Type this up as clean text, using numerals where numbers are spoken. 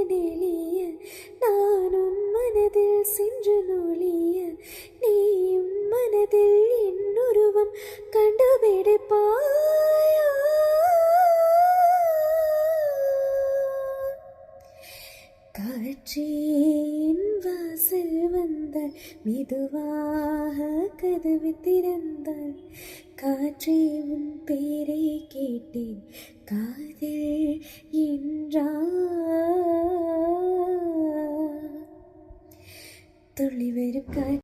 நெளிய நான் உன் மனதில் சென்று நொழிய நீயும் மனதில் என்னுருவம் கண்டுபிடிப்பாயா? காற்றின் வாசல் வந்தால் மெதுவாக கதவு திறந்தால் காற்றே உன் பேரை கேட்டேன் காதல் என்றார். துள்ளி வரும்